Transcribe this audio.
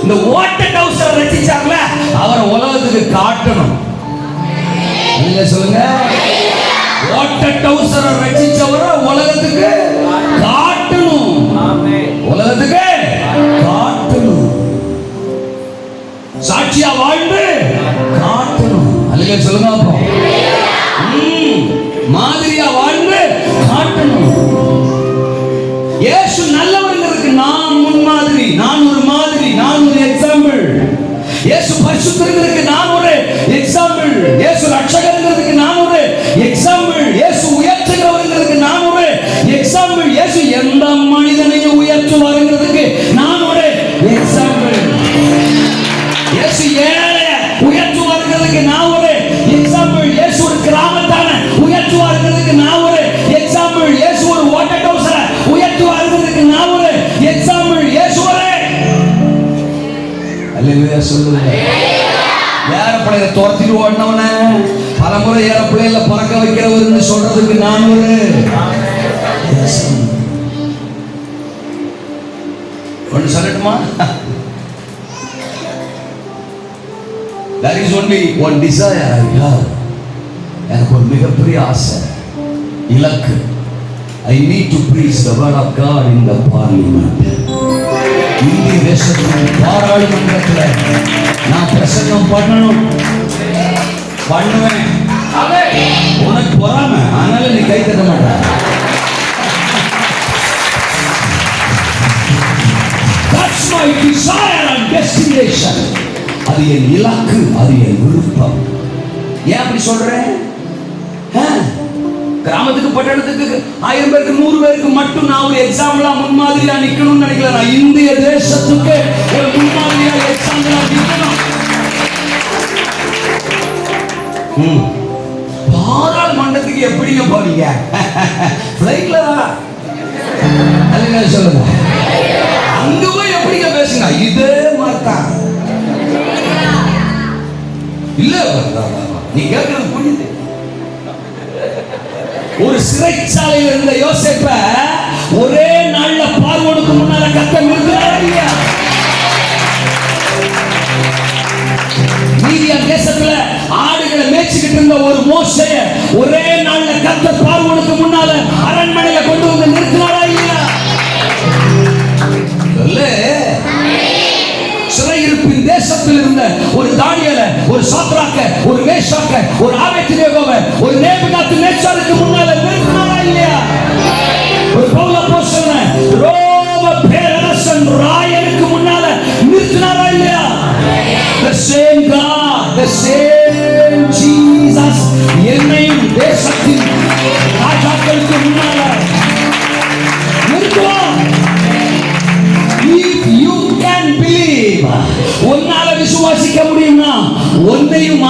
இந்த ஓட்ட டவுசரை ரசிச்சாங்களே அவரை உலகத்துக்கு காட்டணும். சொல்லுங்க, ஓட்ட டவுசரை ரசிச்சவரை உலகத்துக்கு காட்டணும். உலகத்துக்கு காட்டணும். சாட்சியா வாழ்ந்து காட்டணும். அல்ல சொல்லுங்க, அப்போ மாதிரியா வாழ்ந்து காட்டணும். இயேசு நல்லவர்களுக்கு நான் முன்மாதிரி, நான் ஒரு மாதிரி, நான் ஒரு எக்ஸாம்பிள். இயேசு பரிசுத்தர்களுக்கு நான் ஒரு எக்ஸாம்பிள். இயேசு ரட்சகர்களுக்கு நான் ஒரு எக்ஸாம்பிள். இயேசு உயர்த்துகிறவர்களுக்கு நான் ஒரு எக்ஸாம்பிள். இயேசு எந்த மனிதனையும் உயர்த்துவாருங்கிறதுக்கு நான் ஒரு எக்ஸாம்பிள். இயேசு ஏழை உயர்த்துவாருங்கிறதுக்கு நான் ஒரு எக்ஸாம்பிள். இயேசு ஒரு கிராமத்தான உயர்த்துவாருங்கிறதுக்கு நான் ஒரு எக்ஸாம்பிள். இயேசு ஒரு ஓட்ட டவுசரை உயர்த்துவாருங்கிறதுக்கு நான் ஒரு எக்ஸாம்பிள். இயேசு ஒரு அல்லேலூயா சொல்லுங்க. ஏறப்படையில துரத்திட்டு ஓடினவன பலமுறை ஏறப்படையில பறக்க வைக்கிறவர்னு சொல்றதுக்கு நான் ஒரு ஒன்று சொல்லட்டுமா? There is only one desire I have. எனக்கு ஒரு மிகப்பெரிய ஆசை, இலக்கு. I need to preach the word of God in the parliament. இந்திய தேசத்தின் பாராளுமன்றத்தில் நான் பிரசங்கம் பண்ணணும். பண்ணுவேன். உனக்கு பொறாம, அதனால நீ கை தட்ட மாட்ட. That's my desire and destination. அது என் இலக்கு, அது என் விருப்பம். ஏன் அப்படி சொல்றேன்? கிராமத்துக்கு பட்டணத்துக்கு 1000 பேருக்கு 100 பேருக்கு மட்டும் நான் ஒரு எக்ஸாம்பிளா முன்மாதிரியா நிக்கணும்னு நினைக்கல. நான் இந்திய தேசத்துக்கு ஒரு முன்மாதிரியா எக்ஸாம்பிளா நிக்கணும். பாராளுமன்றத்துக்கு எப்படிங்க போறீங்க? பிளைட்ல தான் சொல்லுங்க. அங்க போய் எப்படிங்க பேசுங்க? இதே மாதிரிதான். இல்ல நீ கேட்கறது புரியுது. ஒரு சிறைச்சாலையில் இருந்த யோசேப்ப ஒரே நாள்ல பார்வோனுக்கு முன்னால கர்த்தர் நிறுத்தினாரா இல்லையா? மீதியான் தேசத்துல ஆடுகளை மேய்ச்சிக்கிட்டு இருந்த ஒரு மோசேய ஒரே நாள்ல கர்த்தர் பார்வோனுக்கு முன்னால அரண்மனையில கொண்டு வந்து நிறுத்தினாரா இல்லையா? சிறையிருப்பின் தேசத்தில் இருந்த ஒரு தானியேல, ஒரு சாத்ராக்க, ஒரு மேஷாக்க, ஒரு ஆபேத்நேகோவை, ஒரு நேபுகாத்நேச்சாருக்கு முன்னால நிறுத்தினாரா இல்லையா? ஒரு பவுல் அப்போஸ்தலனை ரோம பேரரசன் ராயனுக்கு முன்னால நிறுத்தினாரா இல்லையா? The same God, the same Jesus என்னையும் தேசத்தின் ராஜாக்களுக்கு முன்னால நிறுத்துவார். If you can believe, உன்னால விசுவாசிக்க முடியும்னா உன்னையும்